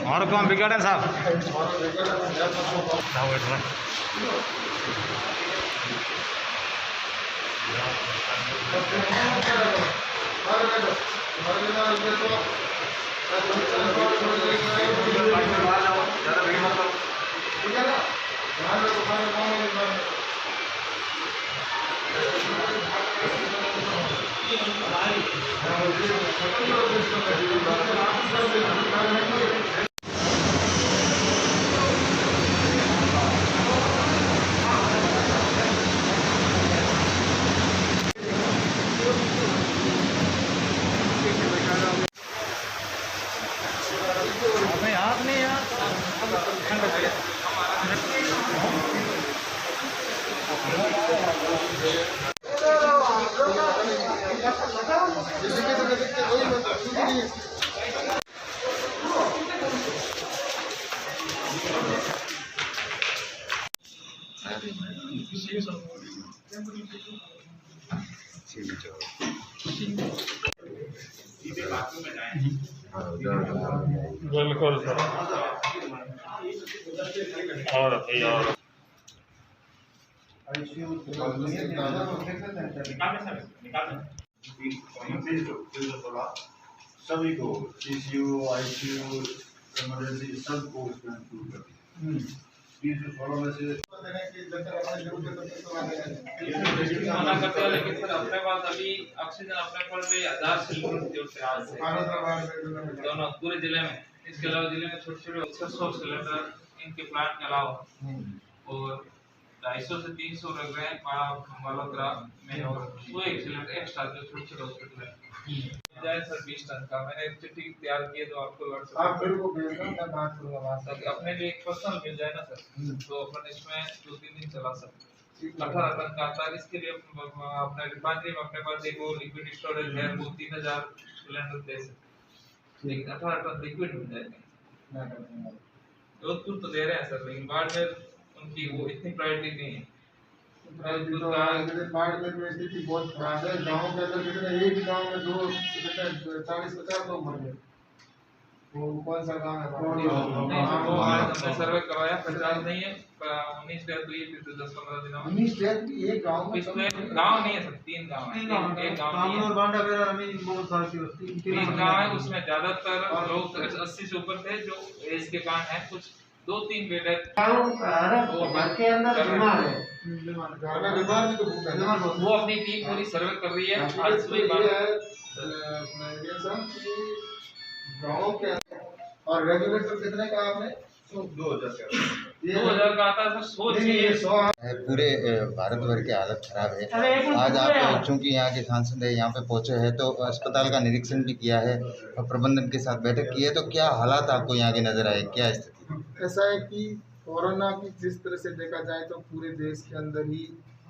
और कौन बिगड़े साहब? आप नहीं यार बिल्कुल सर। और सभी को सीसीयू, आईसीयू, इमरजेंसी सबको उसमें इंक्लूड कर मना करते हैं, लेकिन सर अपने पास अभी ऑक्सीजन अपने पर भी 1000 सिलेंडर से आज से दोनों पूरे जिले में। इसके अलावा जिले में छोटे छोटे 600 सिलेंडर इनके प्लांट के अलावा और 250 से 300 लग रहे हैं बालोतरा में और 100 सिलेंडर एक्स्ट्रा जो छोटे छोटे हॉस्पिटल है जाए सर 20 टन का। मैंने एक चिट्ठी तैयार की है तो आपको व्हाट्सएप आप मेरे को भेजना, मैं बात करूंगा वहां से अपने लिए एक पर्सनल मिल जाए ना सर, तो अपन इसमें 2-3 दिन चला सकते। 18 टन का आता है। इसके लिए अपने रिफाइनरी में अपने पास एक वो लिक्विड स्टोरेज है, वो 3000 सिलेंडर दे सकते, लेकिन 18 टन लिक्विड मिल जाएगा। जोधपुर तो दे रहे हैं सर, लेकिन बाड़मेर उनकी वो इतनी प्रायोरिटी नहीं है। बाड़मेर में स्थिति बहुत खराब है। गाँव के अंदर कितने, एक गाँव में 40-50 लोग मर गए। वो कौन सा गाँव है? हमने सर्वे करवाया, 50 नहीं है, 19 डेथ हुई है पिछले 10-15 दिनों में। 19 डेथ एक गाँव में? पिछले गाँव नहीं है सर, 3 गाँव है। एक गाँव तीन गाँव है, उसमें ज्यादातर लोग 80 से ऊपर थे जो एज के कारण है। कुछ 2-3 बेड है घर के अंदर बीमार है, वो अपनी टीम पूरी सर्वे कर रही है। आज सुबह गाँव के और रेगुलेटर कितने का आपने? 2000 का आता है। सोचिए पूरे भारत भर की हालत खराब है। आज आप चूंकि यहाँ के सांसद है, यहाँ पे पहुँचे हैं तो अस्पताल का निरीक्षण भी किया है और प्रबंधन के साथ बैठक की है, तो क्या हालात आपको यहाँ के नजर आए, क्या स्थिति? ऐसा है कि कोरोना की जिस तरह से देखा जाए तो पूरे देश के अंदर ही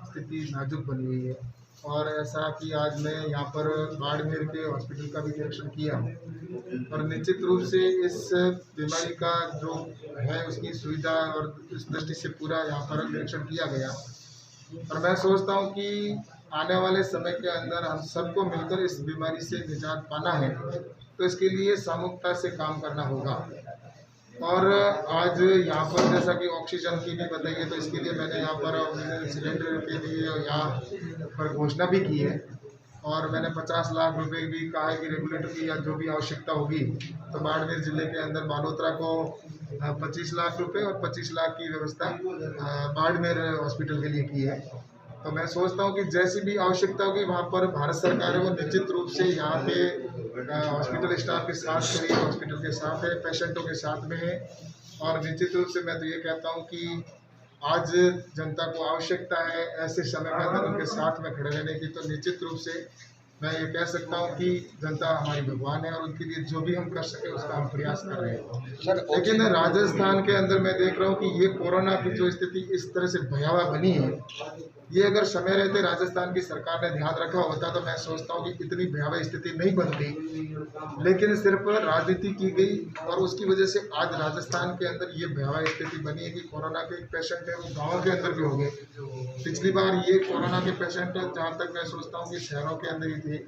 स्थिति नाजुक बनी हुई है, और ऐसा कि आज मैं यहाँ पर बाड़मेर के हॉस्पिटल का भी निरीक्षण किया और निश्चित रूप से इस बीमारी का जो है उसकी सुविधा और इस दृष्टि से पूरा यहाँ पर निरीक्षण किया गया। और मैं सोचता हूँ कि आने वाले समय के अंदर हम सबको मिलकर इस बीमारी से निजात पाना है, तो इसके लिए सामूहिकता से काम करना होगा। और आज यहाँ पर जैसा कि ऑक्सीजन की भी बताइए, तो इसके लिए मैंने यहाँ पर ऑक्सीजन सिलेंडर के लिए यहाँ पर घोषणा भी की है और मैंने 50 लाख रुपए भी कहा है कि रेगुलेटर की या जो भी आवश्यकता होगी तो बाड़मेर जिले के अंदर बालोतरा को 25 लाख रुपए और 25 लाख की व्यवस्था बाड़मेर हॉस्पिटल के लिए की है। तो मैं सोचता हूँ कि जैसी भी आवश्यकता होगी वहाँ पर भारत सरकार है वो निश्चित रूप से यहाँ पे हॉस्पिटल स्टाफ के साथ है, हॉस्पिटल के साथ है, पेशेंटों के साथ में है। और निश्चित रूप से मैं तो ये कहता हूँ कि आज जनता को आवश्यकता है ऐसे समय के अंदर उनके साथ में खड़े रहने की, तो निश्चित रूप से मैं ये कह सकता हूँ कि जनता हमारी भगवान है और उनके लिए जो भी हम कर सके उसका हम प्रयास कर रहे हैं। लेकिन राजस्थान के अंदर मैं देख रहा हूँ कि ये कोरोना की जो स्थिति इस तरह से भयावह बनी है, ये अगर समय रहते राजस्थान की सरकार ने ध्यान रखा होता तो मैं सोचता हूँ कि इतनी भयावह स्थिति नहीं बनती। लेकिन सिर्फ राजनीति की गई और उसकी वजह से आज राजस्थान के अंदर ये भयावह स्थिति बनी है कि कोरोना के एक पेशेंट है वो गाँव के अंदर भी हो गए। पिछली बार ये कोरोना के पेशेंट जहाँ तक मैं सोचता हूँ कि शहरों के अंदर ही थे,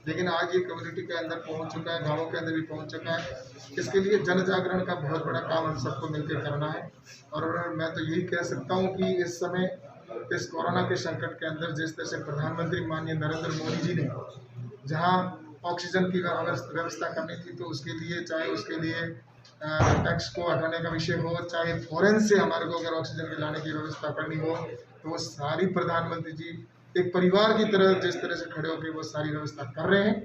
लेकिन आज ये कम्युनिटी के अंदर पहुँच चुका है, गाँवों के अंदर भी पहुँच चुका है। इसके लिए जन जागरण का बहुत बड़ा काम हम सबको मिलकर करना है। और मैं तो यही कह सकता हूँ कि इस समय इस कोरोना के संकट के अंदर जिस तरह से प्रधानमंत्री माननीय नरेंद्र मोदी जी ने जहाँ ऑक्सीजन की व्यवस्था करनी थी तो उसके लिए, चाहे उसके लिए टैक्स को हटाने का विषय हो, चाहे फॉरेन से हमारे को अगर ऑक्सीजन के लाने की व्यवस्था करनी हो, तो वो सारी प्रधानमंत्री जी एक परिवार की तरह जिस तरह से खड़े होकर वो सारी व्यवस्था कर रहे हैं।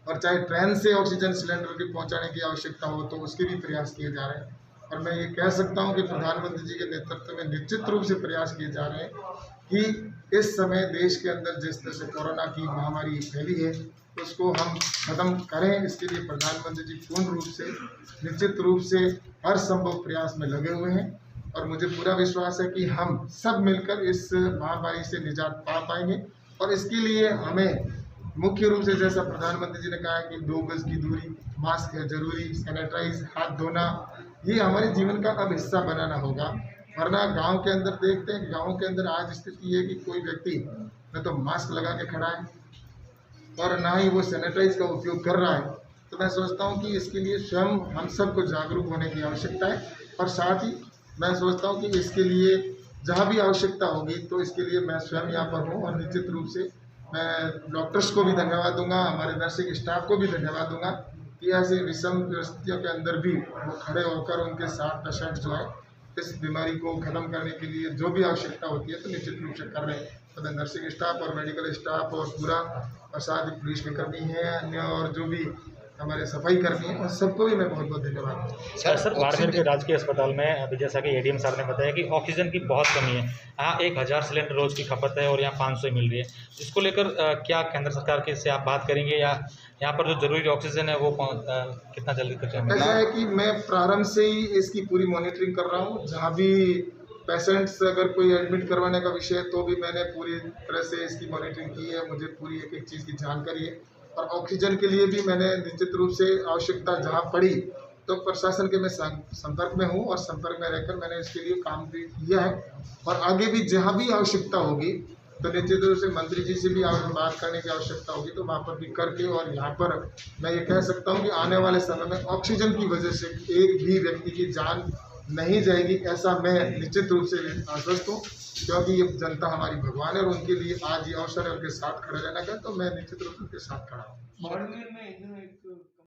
और चाहे ट्रेन से ऑक्सीजन सिलेंडर की पहुंचाने की आवश्यकता हो तो उसके भी प्रयास किए जा रहे हैं। और मैं ये कह सकता हूं कि प्रधानमंत्री जी के नेतृत्व में निश्चित रूप से प्रयास किए जा रहे हैं कि इस समय देश के अंदर जिस तरह से कोरोना की महामारी फैली है उसको हम खत्म करें। इसके लिए प्रधानमंत्री जी पूर्ण रूप से, निश्चित रूप से हर संभव प्रयास में लगे हुए हैं और मुझे पूरा विश्वास है कि हम सब मिलकर इस महामारी से निजात पा पाएंगे। और इसके लिए हमें मुख्य रूप से, जैसा प्रधानमंत्री जी ने कहा कि 2 गज की दूरी, मास्क है जरूरी, सैनिटाइज, हाथ धोना, ये हमारे जीवन का अब हिस्सा बनाना होगा। वरना गांव के अंदर देखते हैं, गांव के अंदर आज स्थिति है कि कोई व्यक्ति न तो मास्क लगा के खड़ा है और ना ही वो सैनिटाइज का उपयोग कर रहा है। तो मैं सोचता हूँ कि इसके लिए स्वयं हम सबको जागरूक होने की आवश्यकता है। और साथ ही मैं सोचता हूँ कि इसके लिए जहाँ भी आवश्यकता होगी तो इसके लिए मैं स्वयं यहाँ पर हूँ। और निश्चित रूप से मैं डॉक्टर्स को भी धन्यवाद दूंगा, हमारे नर्सिंग स्टाफ को भी धन्यवाद दूंगा कि ऐसी विषम परिस्थितियों के अंदर भी वो खड़े होकर उनके साथ पेशेंट जो है इस बीमारी को खत्म करने के लिए जो भी आवश्यकता होती है तो निश्चित रूप से कर रहे हैं। तो नर्सिंग स्टाफ और मेडिकल स्टाफ और पूरा, और साथ ही पुलिस के कर्मी हैं अन्य और जो भी हमारे सफाई कर्मी हैं, और सबको भी मैं बहुत बहुत धन्यवाद दूँ। सर बाड़मेर के राजकीय अस्पताल में अभी जैसा कि एडीएम साहब ने बताया कि ऑक्सीजन की बहुत कमी है। यहाँ 1000 सिलेंडर रोज की खपत है और यहाँ 500 मिल रही है। इसको लेकर क्या केंद्र सरकार के से आप बात करेंगे या यहाँ पर जो जरूरी ऑक्सीजन है वो कितना जल्दी पहुँचाएंगे? ऐसा है कि मैं प्रारंभ से ही इसकी पूरी मॉनिटरिंग कर रहा हूँ। जहाँ भी पेशेंट्स अगर कोई एडमिट करवाने का विषय है तो भी मैंने पूरी तरह से इसकी मॉनिटरिंग की है, मुझे पूरी एक एक चीज़ की जानकारी है। और ऑक्सीजन के लिए भी मैंने निश्चित रूप से आवश्यकता जहाँ पड़ी तो प्रशासन के मैं संपर्क में हूँ और संपर्क में रहकर मैंने इसके लिए काम भी किया है। और आगे भी जहाँ भी आवश्यकता होगी तो निश्चित रूप से मंत्री जी से भी बात करने की आवश्यकता होगी तो वहाँ पर भी करके, और यहाँ पर मैं ये कह सकता हूँ कि आने वाले समय में ऑक्सीजन की वजह से एक भी व्यक्ति की जान नहीं जाएगी, ऐसा मैं निश्चित रूप से आश्वस्त हूँ। क्योंकि ये जनता हमारी भगवान है और उनके लिए आज ये अवसर है उनके साथ खड़े रहने का, तो मैं निश्चित रूप से उनके साथ खड़ा हूँ।